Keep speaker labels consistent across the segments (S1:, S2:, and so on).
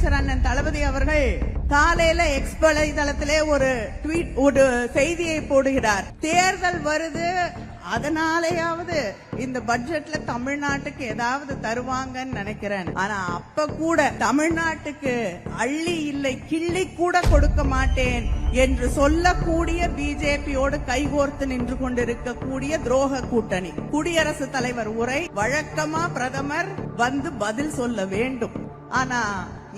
S1: முதலமைச்சர் அண்ணன் தளபதி அவர்கள் காலையில எக்ஸ் வலைதளத்திலே ஒரு செய்தியை போடுகிறார். தேர்தல் வருது, அதனாலேயாவது இந்த பட்ஜெட்ல தமிழ்நாட்டுக்கு ஏதாவது தருவாங்கன்னு நினைக்கிறேன். ஆனா அப்ப கூட தமிழ்நாட்டுக்கு அள்ளி இல்லை கிள்ளி கூட கொடுக்க மாட்டேன் என்று சொல்லக்கூடிய பிஜேபியோடு கைகோர்த்து நின்று கொண்டிருக்கக்கூடிய துரோக கூட்டணி. குடியரசுத் தலைவர் உரை வழக்கமா பிரதமர் வந்து பதில் சொல்ல வேண்டும். ஆனா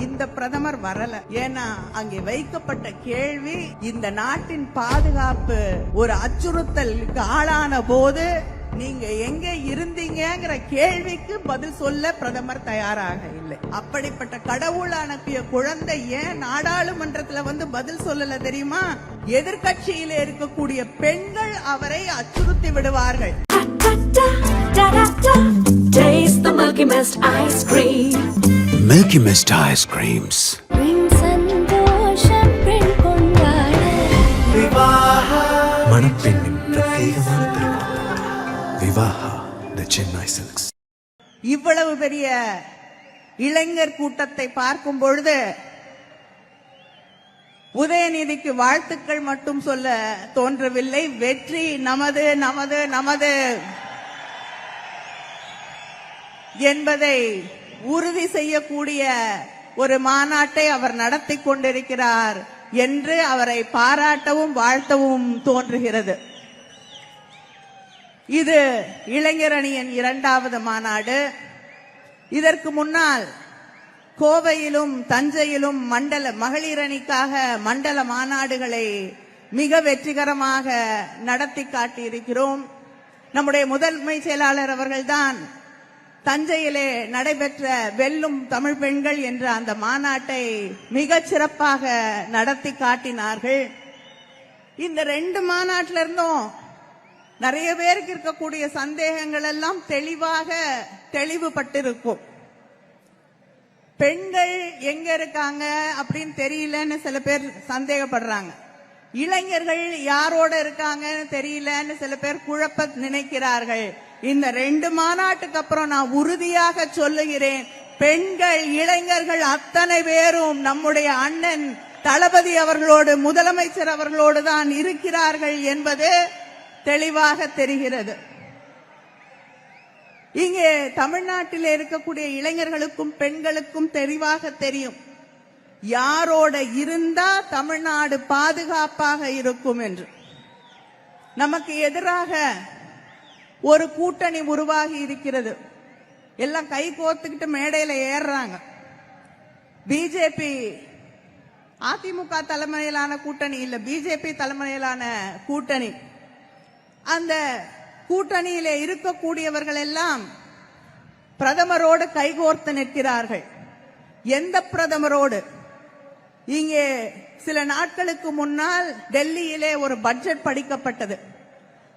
S1: இந்த பிரதமர் வரல. ஏன்னா அங்கே வைக்கப்பட்ட கேள்வி, இந்த நாட்டின் பாதுகாப்பு ஒரு அச்சுறுத்தலுக்கு ஆளான போது நீங்க எங்க இருந்தீங்கிற கேள்விக்கு பதில் சொல்ல பிரதமர் தயாராக இல்லை. அப்படிப்பட்ட கடவுள் அனுப்பிய குழந்தை ஏன் நாடாளுமன்றத்துல வந்து பதில் சொல்லல தெரியுமா? எதிர்கட்சியில இருக்கக்கூடிய பெண்கள் அவரை அச்சுறுத்தி விடுவார்கள்.
S2: Milky Mist ice creams. மணப்பெண்ணின் பிரத்யேகமான திருமணம் விவாஹா தி சென்னை சில்க்ஸ்.
S1: இவ்வளவு பெரிய இளைஞர் கூட்டத்தை பார்க்கும் பொழுது உதயநிதிக்கு வாழ்த்துக்கள் மட்டும் சொல்ல தோன்றவில்லை. வெற்றி நமது நமது நமது என்பதை உறுதி செய்யக்கூடிய ஒரு மாநாட்டை அவர் நடத்தி கொண்டிருக்கிறார் என்று அவரை பாராட்டவும் வாழ்த்தவும் தோன்றுகிறது. இது இளைஞர் அணியின் 2வது மாநாடு. இதற்கு முன்னால் கோவையிலும் தஞ்சையிலும் மகளிர் அணிக்காக மண்டல மாநாடுகளை மிக வெற்றிகரமாக நடத்தி காட்டியிருக்கிறோம். நம்முடைய முதன்மை செயலாளர் அவர்கள்தான் தஞ்சையிலே நடைபெற்ற வெல்லும் தமிழ் பெண்கள் என்ற அந்த மாநாட்டை மிகச் சிறப்பாக நடத்தி காட்டினார்கள். இந்த 2 மாநாட்டில இருந்தும் நிறைய பேருக்கு இருக்கக்கூடிய சந்தேகங்கள் எல்லாம் தெளிவுபட்டிருக்கும். பெண்கள் எங்க இருக்காங்க அப்படின்னு தெரியலன்னு சில பேர் சந்தேகப்படுறாங்க. இளைஞர்கள் யாரோட இருக்காங்கன்னு தெரியலன்னு சில பேர் குழப்ப நினைக்கிறார்கள். இந்த 2 மாநாட்டுக்கு அப்புறம் நான் உறுதியாக சொல்லுகிறேன், பெண்கள் இளைஞர்கள் அத்தனை பேரும் நம்முடைய அண்ணன் தளபதி அவர்களோடு முதலமைச்சர் அவர்களோடு தான் இருக்கிறார்கள் என்பது தெளிவாக தெரிகிறது. இங்கே தமிழ்நாட்டில் இருக்கக்கூடிய இளைஞர்களுக்கும் பெண்களுக்கும் தெளிவாக தெரியும் யாரோட இருந்தா தமிழ்நாடு பாதுகாப்பாக இருக்கும் என்று. நமக்கு எதிராக ஒரு கூட்டணி உருவாகி இருக்கிறது. எல்லாம் கை கோர்த்துக்கிட்டு மேடையில ஏறுறாங்க. பிஜேபி அதிமுக தலைமையிலான கூட்டணி இல்ல, பிஜேபி தலைமையிலான கூட்டணி. அந்த கூட்டணியில இருக்கக்கூடியவர்கள் எல்லாம் பிரதமரோடு கைகோர்த்து நிற்கிறார்கள். எந்த பிரதமரோடு? இங்கே சில நாட்களுக்கு முன்னால் டெல்லியிலே ஒரு பட்ஜெட் படிக்கப்பட்டது.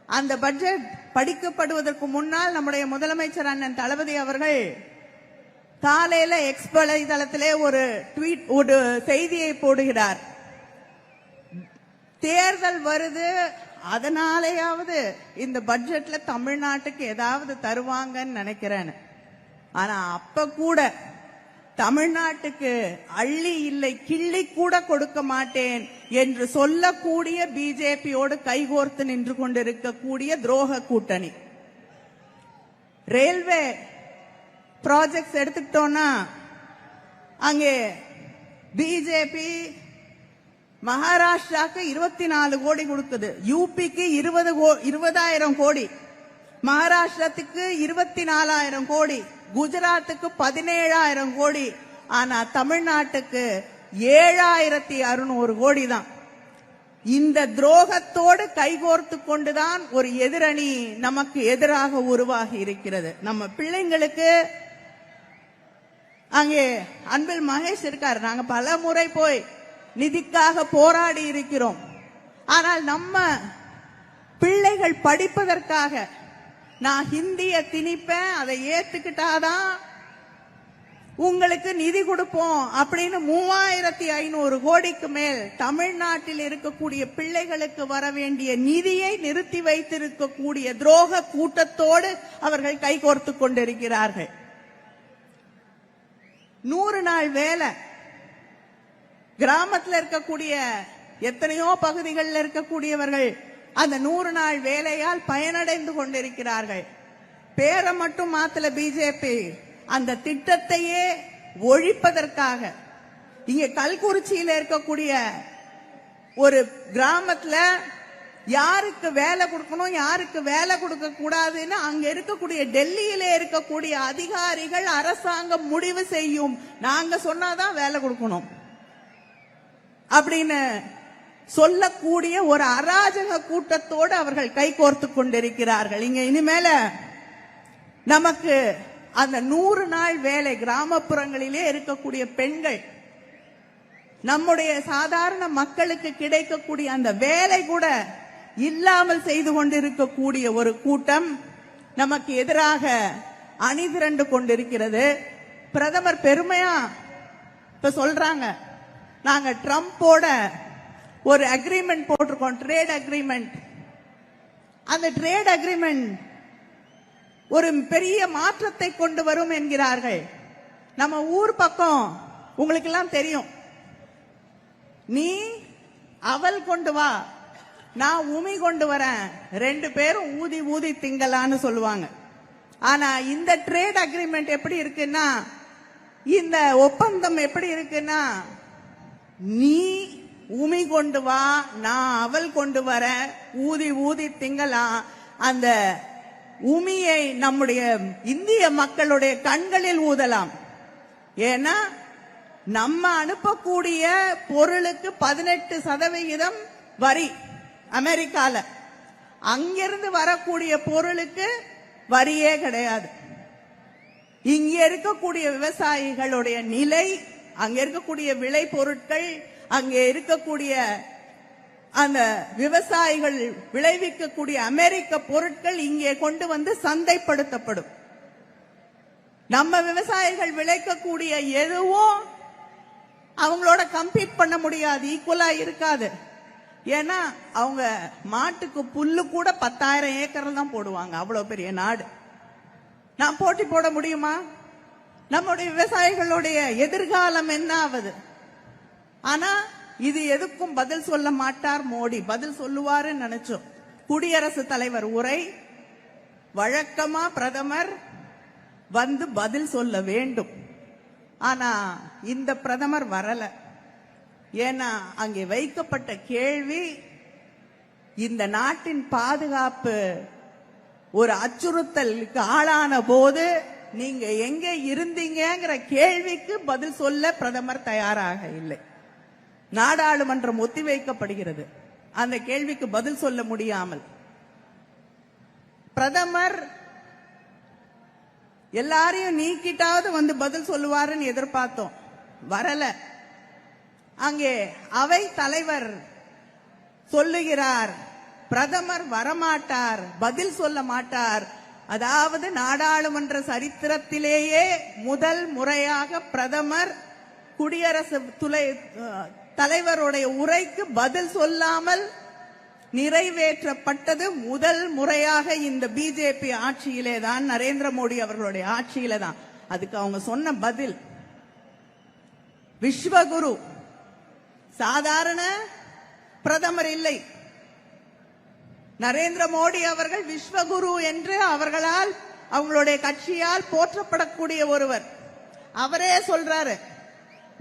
S1: அந்த பட்ஜெட் படிக்கப்படுவதற்கு முன்னால் நம்முடைய முதலமைச்சர் அண்ணன் தளபதி அவர்கள் காலையில எக்ஸ் வலைதளத்திலே ஒரு செய்தியை போடுகிறார். தேர்தல் வருது, அதனாலேயாவது இந்த பட்ஜெட்ல தமிழ்நாட்டுக்கு ஏதாவது தருவாங்கன்னு நினைக்கிறேன். ஆனா அப்ப கூட தமிழ்நாட்டுக்கு அள்ளி இல்லை கிள்ளி கூட கொடுக்க மாட்டேன் என்று சொல்லக்கூடிய பிஜேபியோடு கைகோர்த்து நின்று கொண்டிருக்கக்கூடிய துரோக கூட்டணி. ரயில்வே ப்ராஜெக்ட்ஸ் எடுத்துக்கிட்டோம்னா அங்கே பிஜேபி மகாராஷ்டிராக்கு 24 கோடி கொடுக்குது, யூபிக்கு 20,000 கோடி, மகாராஷ்டிரத்துக்கு 24,000 கோடி, குஜராத்துக்கு 17,000 கோடி. ஆனா தமிழ்நாட்டுக்கு 7,600 கோடி தான். இந்த துரோகத்தோடு கைகோர்த்து கொண்டுதான் ஒரு எதிரணி நமக்கு எதிராக உருவாகி இருக்கிறது. நம்ம பிள்ளைங்களுக்கு அங்கே அன்பில் மகேஷ் இருக்காரு. நாங்க பல முறை போய் நிதிக்காக போராடி இருக்கிறோம். ஆனால் நம்ம பிள்ளைகள் படிப்பதற்காக நான் ஹிந்திய திணிப்பேன், அதை ஏத்துக்கிட்டாதான் உங்களுக்கு நிதி கொடுப்போம் அப்படின்னு 3,500 கோடிக்கு மேல் தமிழ்நாட்டில் இருக்கக்கூடிய பிள்ளைகளுக்கு வர வேண்டிய நிதியை நிறுத்தி வைத்திருக்கக்கூடிய துரோக கூட்டத்தோடு அவர்கள் கைகோர்த்து கொண்டிருக்கிறார்கள். 100 நாள் வேலை கிராமத்துல இருக்கக்கூடிய எத்தனையோ பகுதிகளில் இருக்கக்கூடியவர்கள் அந்த 100 நாள் வேலையால் பயனடைந்து கொண்டிருக்கிறார்கள். பேரை மட்டும் மாத்தல பிஜேபி, அந்த திட்டத்தையே ஒழிப்பதற்காக இங்க கல்குறிச்சியில இருக்கக்கூடிய ஒரு கிராமத்துல யாருக்கு வேலை கொடுக்கணும் யாருக்கு வேலை கொடுக்க கூடாதுன்னு அங்க இருக்கக்கூடிய டெல்லியில இருக்கக்கூடிய அதிகாரிகள் அரசாங்கம் முடிவு செய்யும். நாங்க சொன்னாதான் வேலை கொடுக்கணும் அப்படின்னு சொல்லக்கூடிய ஒரு அராஜக கூட்டத்தோடு அவர்கள் கைகோர்த்து கொண்டிருக்கிறார்கள். இங்க இனிமேல நமக்கு அந்த 100 நாள் வேலை கிராமப்புறங்களிலே இருக்கக்கூடிய பெண்கள், நம்முடைய சாதாரண மக்களுக்கு கிடைக்கக்கூடிய அந்த வேலை கூட இல்லாமல் செய்து கொண்டிருக்கக்கூடிய ஒரு கூட்டம் நமக்கு எதிராக அணிதிரண்டு கொண்டிருக்கிறது. பிரதமர் பெருமையா இப்ப சொல்றாங்க, நாங்க ட்ரம்போட ஒரு அக்ரிமெண்ட் போட்டிருக்கோம், ட்ரேட் அக்ரிமெண்ட். அந்த ட்ரேட் அக்ரிமெண்ட் ஒரு பெரிய மாற்றத்தை கொண்டு வரும் என்கிறார்கள். நம்ம ஊர் பக்கம் உங்களுக்கு எல்லாம் தெரியும், நீ அவல் கொண்டு வா, நான் உமி கொண்டு வரேன், 2 பேரும் ஊதி ஊதி திங்கலான்னு சொல்லுவாங்க. ஆனா இந்த ட்ரேட் அக்ரிமெண்ட் எப்படி இருக்குன்னா, இந்த ஒப்பந்தம் எப்படி இருக்குன்னா, நீ உமி கொண்டு வா, நான் அவல் கொண்டு வரேன், ஊதி ஊதி திங்கலாம். அந்த உமியை நம்முடைய இந்திய மக்களுடைய கண்களில் ஊதலாம். ஏன்னா நம்ம அனுப்பக்கூடிய பொருளுக்கு 18% வரி அமெரிக்கால, அங்கிருந்து வரக்கூடிய பொருளுக்கு வரியே கிடையாது. இங்க இருக்கக்கூடிய விவசாயிகளுடைய நிலை, அங்க இருக்கக்கூடிய விளை பொருட்கள், அங்க இருக்கக்கூடிய அந்த விவசாயிகள் விளைவிக்கக்கூடிய அமெரிக்க பொருட்கள் இங்கே கொண்டு வந்து சந்தைப்படுத்தப்படும். நம்ம விவசாயிகள் விளைக்கக்கூடிய எதுவும் அவங்களோட கம்பீட் பண்ண முடியாது, ஈக்குவலா இருக்காது. ஏன்னா அவங்க மாட்டுக்கு புல்லு கூட 10,000 ஏக்கர் தான் போடுவாங்க, அவ்வளவு பெரிய நாடு. நான் போட்டி போட முடியுமா? நம்முடைய விவசாயிகளுடைய எதிர்காலம் என்ன ஆகுது? ஆனா இது எதுக்கும் பதில் சொல்ல மாட்டார் மோடி. பதில் சொல்லுவாரு நினைச்சோம். குடியரசுத் தலைவர் உரை, வழக்கமா பிரதமர் வந்து பதில் சொல்ல வேண்டும். ஆனா இந்த பிரதமர் வரல. ஏன்னா அங்கே வைக்கப்பட்ட கேள்வி, இந்த நாட்டின் பாதுகாப்பு ஒரு அச்சுறுத்தலுக்கு ஆளான போது நீங்க எங்க இருந்தீங்கிற கேள்விக்கு பதில் சொல்ல பிரதமர் தயாராக இல்லை. நாடாளுமன்றம் ஒத்திவைக்கப்படுகிறது அந்த கேள்விக்கு பதில் சொல்ல முடியாமல். பிரதமர் எல்லாரையும் நீக்கிட்டாவது வந்து பதில் சொல்லுவாருன்னு எதிர்பார்த்தோம், வரல. அங்கே அவை தலைவர் சொல்லுகிறார், பிரதமர் வரமாட்டார், பதில் சொல்ல மாட்டார். அதாவது நாடாளுமன்ற சரித்திரத்திலேயே முதல் முறையாக பிரதமர் குடியரசு தலைவருடைய உரைக்கு பதில் சொல்லாமல் நிறைவேற்றப்பட்டது முதல் முறையாக இந்த பிஜேபி ஆட்சியிலே தான், நரேந்திர மோடி அவர்களுடைய ஆட்சியில தான். அதுக்கு அவங்க சொன்ன பதில், விஸ்வகுரு, சாதாரண பிரதமர் இல்லை, நரேந்திர மோடி அவர்கள் விஸ்வகுரு என்று அவர்களால் அவங்களுடைய கட்சியால் போற்றப்படக்கூடிய ஒருவர். அவரே சொல்றாரு,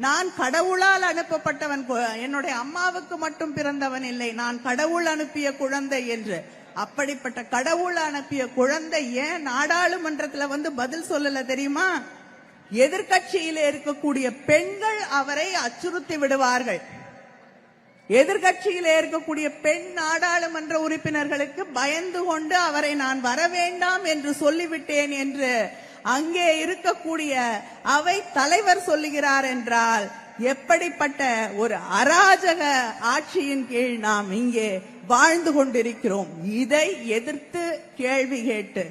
S1: நான் கடவுளால் அனுப்பப்பட்டவன், என்னுடைய அம்மாவுக்கு மட்டும் பிறந்தவன் இல்லை, நான் கடவுள் அனுப்பிய குழந்தை என்று. அப்படிப்பட்ட கடவுள் அனுப்பிய குழந்தை ஏன் நாடாளுமன்றத்தில் வந்து பதில் சொல்லல தெரியுமா? எதிர்கட்சியிலே இருக்கக்கூடிய பெண்கள் அவரை அச்சுறுத்தி விடுவார்கள். எதிர்கட்சியிலே இருக்கக்கூடிய பெண் நாடாளுமன்ற உறுப்பினர்களுக்கு பயந்து கொண்டு அவரை நான் வர வேண்டாம் என்று சொல்லிவிட்டேன் என்று அங்கே இருக்கக்கூடிய அவை தலைவர் சொல்லுகிறார் என்றால், எப்படிப்பட்ட ஒரு அராஜக ஆட்சியின் கீழ் நாம் இங்கே வாழ்ந்து கொண்டிருக்கிறோம். இதை எதிர்த்து கேள்வி கேட்டு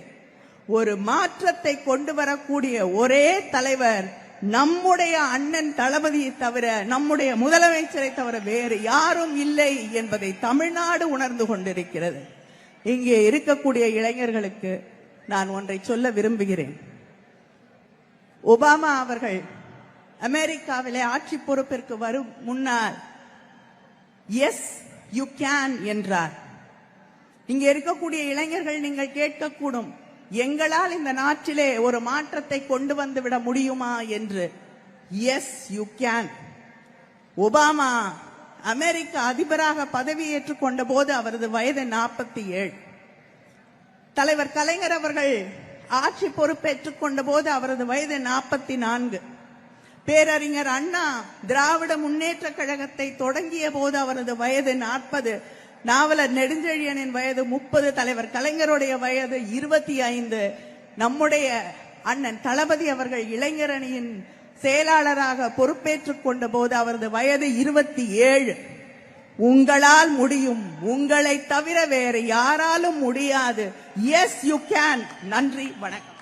S1: ஒரு மாற்றத்தை கொண்டு வரக்கூடிய ஒரே தலைவர் நம்முடைய அண்ணன் தளபதியை தவிர, நம்முடைய முதலமைச்சரை தவிர வேறு யாரும் இல்லை என்பதை தமிழ்நாடு உணர்ந்து கொண்டிருக்கிறது. இங்கே இருக்கக்கூடிய இளைஞர்களுக்கு நான் ஒன்றை சொல்ல விரும்புகிறேன். ஒபாமா அவர்கள் அமெரிக்காவிலே ஆட்சி பொறுப்பிற்கு வரும் முன்னால் எஸ் யூ கேன் என்றார். இங்க இருக்கக்கூடிய இளைஞர்கள் நீங்கள் கேட்கக்கூடும், எங்களால் இந்த நாட்டிலே ஒரு மாற்றத்தை கொண்டு வந்து விட முடியுமா என்று. Yes you can. ஒபாமா அமெரிக்க அதிபராக பதவியேற்றுக் கொண்ட போது அவரது வயது 47. தலைவர் கலைஞர் அவர்கள் ஆட்சி பொறுப்பேற்றுக் கொண்ட போது அவரது வயது 44. பேரறிஞர் அண்ணா திராவிட முன்னேற்ற கழகத்தை தொடங்கிய போது அவரது வயது 40. நாவலர் நெடுஞ்செழியனின் வயது 30. தலைவர் கலைஞருடைய வயது 25. நம்முடைய அண்ணன் தளபதி அவர்கள் இளைஞரணியின் செயலாளராக பொறுப்பேற்றுக் கொண்ட போது அவரது வயது 27. உங்களால் முடியும், உங்களை தவிர வேறு யாராலும் முடியாது. Yes you can. நன்றி, வணக்கம்.